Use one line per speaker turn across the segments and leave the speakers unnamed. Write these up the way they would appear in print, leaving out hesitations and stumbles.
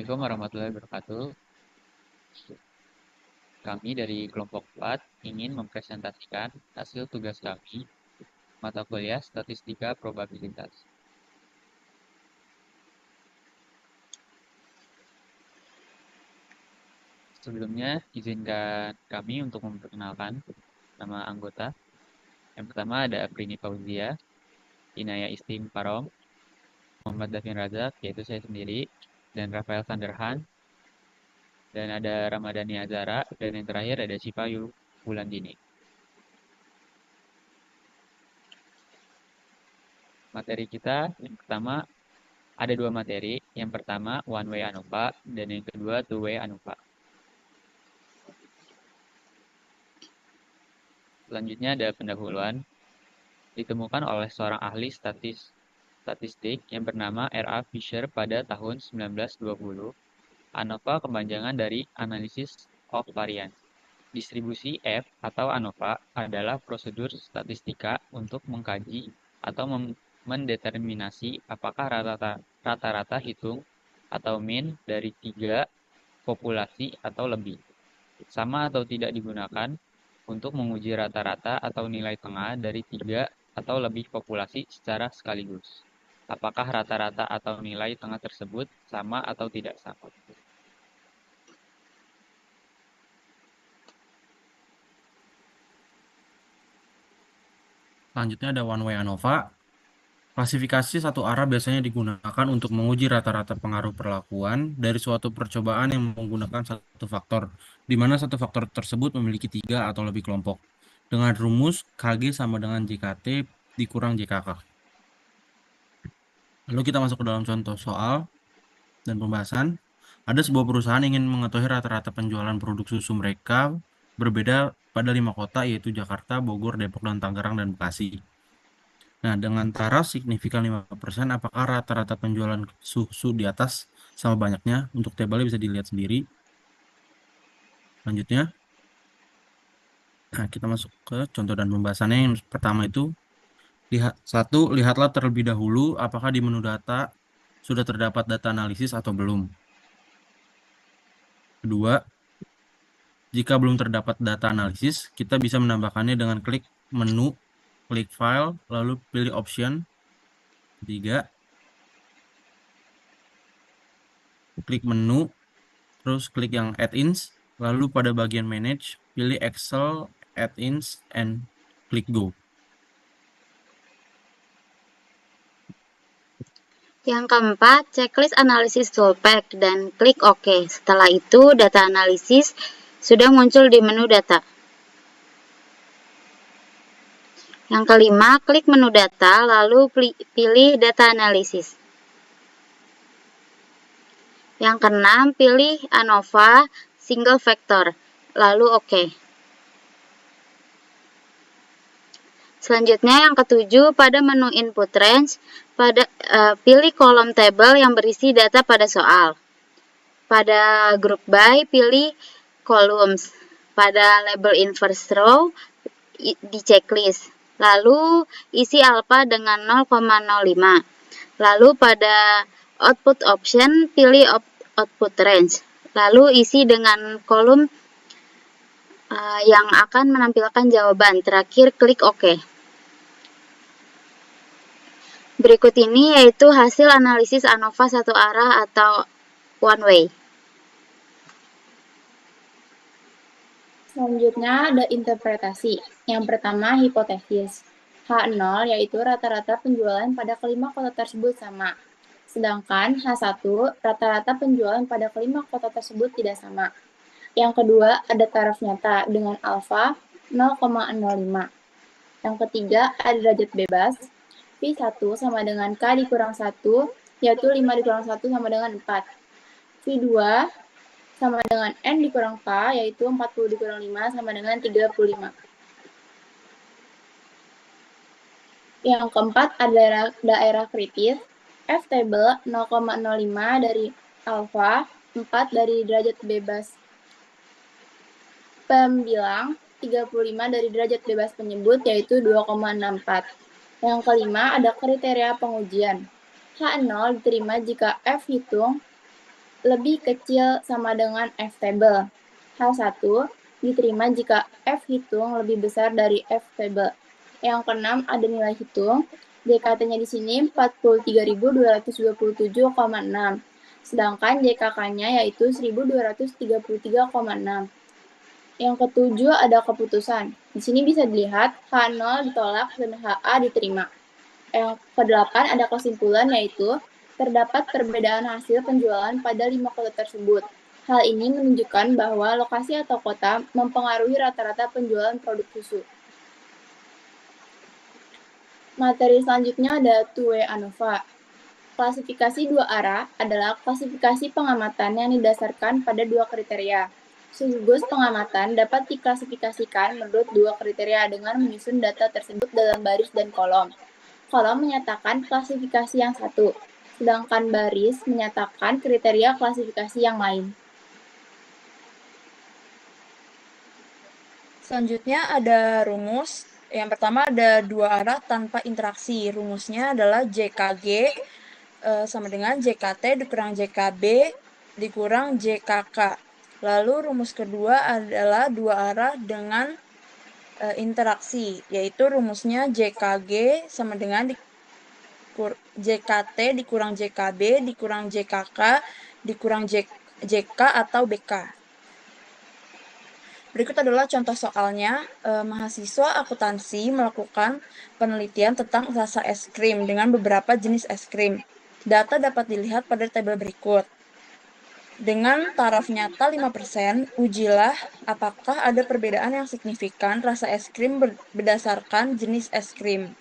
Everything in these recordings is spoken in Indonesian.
Assalamualaikum warahmatullahi wabarakatuh. Kami dari kelompok 4 ingin mempresentasikan hasil tugas kami mata kuliah Statistika Probabilitas. Sebelumnya, izinkan kami untuk memperkenalkan nama anggota. Yang pertama ada Aprini Fauzia, Inaya Istim Parong, Muhammad Davin Razak, yaitu saya sendiri, dan Rafael Sanderhan, dan ada Ramadhani Azara, dan yang terakhir ada Cipayu Wulandini. Materi kita yang pertama ada dua materi. Yang pertama one way ANOVA dan yang kedua two way ANOVA. Selanjutnya ada pendahuluan. Ditemukan oleh seorang ahli statistik yang bernama R.A. Fisher pada tahun 1920. ANOVA kepanjangan dari Analysis of Variance. Distribusi F atau ANOVA adalah prosedur statistika untuk mengkaji atau mendeterminasi apakah rata-rata hitung atau mean dari tiga populasi atau lebih sama atau tidak digunakan untuk menguji rata-rata atau nilai tengah dari tiga atau lebih populasi secara sekaligus. Apakah rata-rata atau nilai tengah tersebut sama atau tidak sama?
Selanjutnya ada one way ANOVA. Klasifikasi satu arah biasanya digunakan untuk menguji rata-rata pengaruh perlakuan dari suatu percobaan yang menggunakan satu faktor, di mana satu faktor tersebut memiliki tiga atau lebih kelompok, dengan rumus KG sama dengan JKT dikurang JKK. Lalu kita masuk ke dalam contoh soal dan pembahasan. Ada sebuah perusahaan ingin mengetahui rata-rata penjualan produk susu mereka berbeda pada 5 kota, yaitu Jakarta, Bogor, Depok, dan Tangerang, dan Bekasi. Nah, dengan taraf signifikan 5%, apakah rata-rata penjualan susu di atas sama banyaknya? Untuk tabelnya bisa dilihat sendiri. Selanjutnya, nah, kita masuk ke contoh dan pembahasannya. Yang pertama itu, lihatlah terlebih dahulu apakah di menu data sudah terdapat data analisis atau belum. Kedua, jika belum terdapat data analisis, kita bisa menambahkannya dengan klik menu, klik file, lalu pilih option. Ketiga, klik menu, terus klik yang add-ins, lalu pada bagian manage, pilih Excel, add-ins, and klik go.
Yang keempat, checklist analisis toolpath dan klik OK. Setelah itu, data analisis sudah muncul di menu data. Yang kelima, klik menu data, lalu pilih data analisis. Yang keenam, pilih ANOVA single vector, lalu OK. Selanjutnya yang ketujuh, pada menu input range, pilih kolom tabel yang berisi data pada soal. Pada group by, pilih columns. Pada label inverse row, di checklist. Lalu isi alpha dengan 0,05. Lalu pada output option, pilih output range. Lalu isi dengan kolom yang akan menampilkan jawaban. Terakhir, klik OK. Berikut ini yaitu hasil analisis ANOVA satu arah atau one way.
Selanjutnya ada interpretasi. Yang pertama, hipotesis. H0 yaitu rata-rata penjualan pada kelima kota tersebut sama. Sedangkan H1 rata-rata penjualan pada kelima kota tersebut tidak sama. Yang kedua, ada taraf nyata dengan alfa 0,05. Yang ketiga, ada derajat bebas. V1 sama dengan K dikurang 1, yaitu 5 dikurang 1 sama dengan 4. V2 sama dengan N dikurang K, yaitu 40 dikurang 5 sama dengan 35. Yang keempat adalah daerah kritis. F table 0,05 dari alfa, 4 dari derajat bebas pembilang, 35 dari derajat bebas penyebut, yaitu 2,64. Yang kelima ada kriteria pengujian. H0 diterima jika F hitung lebih kecil sama dengan F-table. H1 diterima jika F hitung lebih besar dari F-table. Yang keenam ada nilai hitung. JKT-nya di sini 43.227,6. Sedangkan JKK-nya yaitu 1.233,6. Yang ketujuh ada keputusan. Di sini bisa dilihat H0 ditolak dan HA diterima. Yang kedelapan ada kesimpulan yaitu terdapat perbedaan hasil penjualan pada 5 kota tersebut. Hal ini menunjukkan bahwa lokasi atau kota mempengaruhi rata-rata penjualan produk susu. Materi selanjutnya ada two-way ANOVA. Klasifikasi dua arah adalah klasifikasi pengamatan yang didasarkan pada dua kriteria. Sugugus pengamatan dapat diklasifikasikan menurut dua kriteria dengan menyusun data tersebut dalam baris dan kolom. Kolom menyatakan klasifikasi yang satu, sedangkan baris menyatakan kriteria klasifikasi yang lain.
Selanjutnya ada rumus. Yang pertama ada dua arah tanpa interaksi. Rumusnya adalah JKG sama dengan JKT dikurang JKB dikurang JKK. Lalu rumus kedua adalah dua arah dengan interaksi, yaitu rumusnya JKG sama dengan JKT dikurang JKB dikurang JKK dikurang JK atau BK. Berikut adalah contoh soalnya. Mahasiswa akuntansi melakukan penelitian tentang rasa es krim dengan beberapa jenis es krim. Data dapat dilihat pada tabel berikut. Dengan taraf nyata 5%, ujilah apakah ada perbedaan yang signifikan rasa es krim berdasarkan jenis es krim.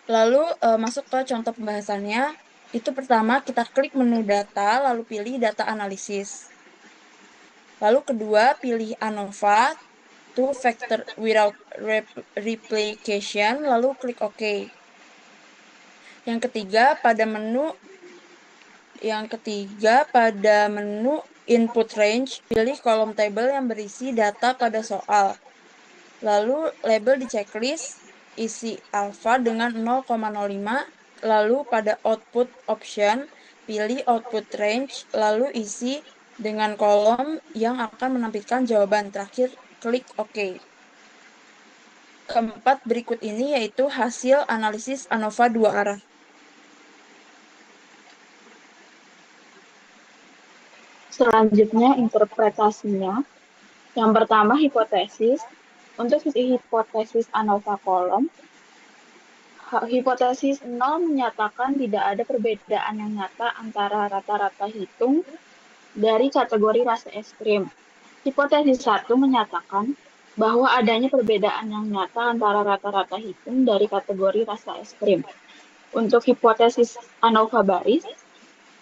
Lalu masuk ke contoh pembahasannya. Itu pertama kita klik menu data, lalu pilih data analisis. Lalu kedua, pilih ANOVA, two factor without replication, lalu klik OK. Yang ketiga, pada menu input range, pilih kolom tabel yang berisi data pada soal. Lalu label di checklist, isi alpha dengan 0,05, lalu pada output option, pilih output range, lalu isi dengan kolom yang akan menampilkan jawaban. Terakhir, klik OK. Keempat berikut ini yaitu hasil analisis ANOVA dua arah.
Selanjutnya interpretasinya. Yang pertama hipotesis. Untuk hipotesis ANOVA kolom, hipotesis 0 menyatakan tidak ada perbedaan yang nyata antara rata-rata hitung dari kategori rasa es krim. Hipotesis 1 menyatakan bahwa adanya perbedaan yang nyata antara rata-rata hitung dari kategori rasa es krim. Untuk hipotesis ANOVA baris,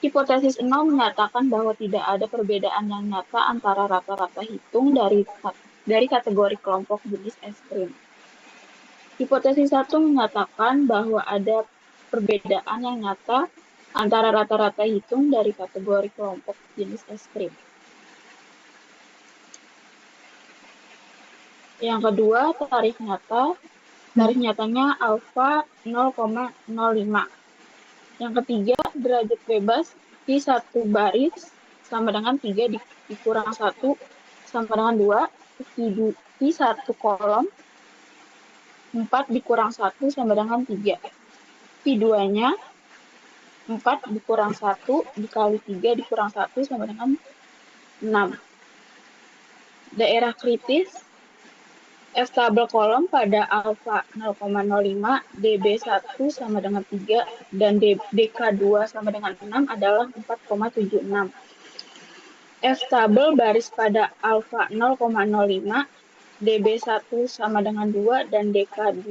hipotesis 0 menyatakan bahwa tidak ada perbedaan yang nyata antara rata-rata hitung dari kategori kelompok jenis es krim. Hipotesis 1 menyatakan bahwa ada perbedaan yang nyata antara rata-rata hitung dari kategori kelompok jenis es krim. Yang kedua, tarif nyata. Tarif nyatanya alfa 0,05. Yang ketiga, derajat bebas Q1 baris sama dengan 3 dikurang 1 sama dengan 2. Q1 kolom 4 dikurang 1 sama dengan 3. Q2-nya 4 dikurang 1 dikali 3 dikurang 1 sama dengan 6. Daerah kritis F-tabel kolom pada alfa 0,05, DB1 sama dengan 3, dan DK2 sama dengan 6 adalah 4,76. F-tabel baris pada alfa 0,05, DB1 sama dengan 2, dan DK2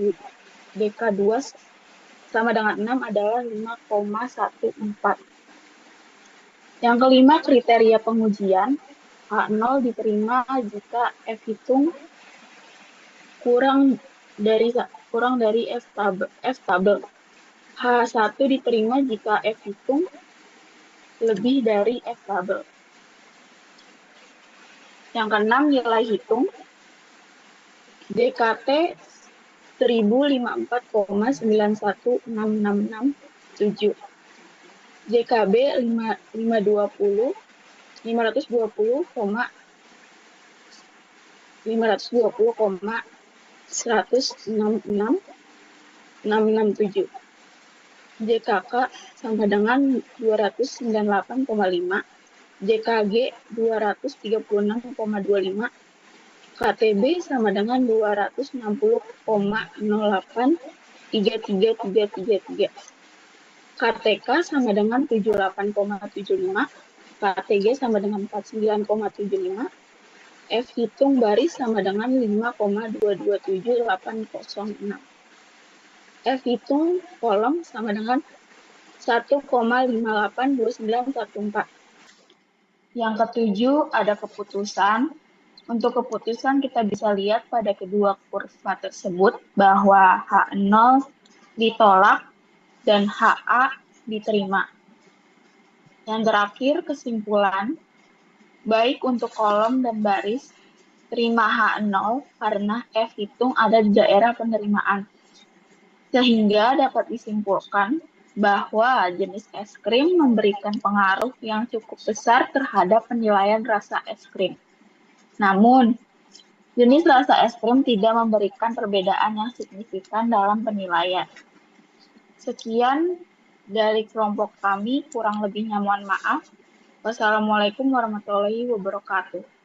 sama dengan 6 adalah 5,14. Yang kelima, kriteria pengujian. H0 diterima jika F hitung kurang dari F-tabel. H1 diterima jika F hitung lebih dari F-tabel. Yang keenam, nilai hitung. JKT 1054,91667. JKB 520,166 667. JKK sama dengan 298,5, JKG 236,25, KTB sama dengan 260,08, 33,33. KTK sama dengan 78,75, KTG sama dengan 49,75, F hitung baris sama dengan 5,227806. F hitung kolom sama dengan 1,582914. Yang ketujuh ada keputusan. Untuk keputusan kita bisa lihat pada kedua kurva tersebut bahwa H0 ditolak dan HA diterima. Yang terakhir kesimpulan, baik untuk kolom dan baris, terima H0 karena F hitung ada di daerah penerimaan. Sehingga dapat disimpulkan bahwa jenis es krim memberikan pengaruh yang cukup besar terhadap penilaian rasa es krim. Namun, jenis rasa es krim tidak memberikan perbedaan yang signifikan dalam penilaian. Sekian dari kelompok kami, kurang lebihnya mohon maaf. Wassalamualaikum warahmatullahi wabarakatuh.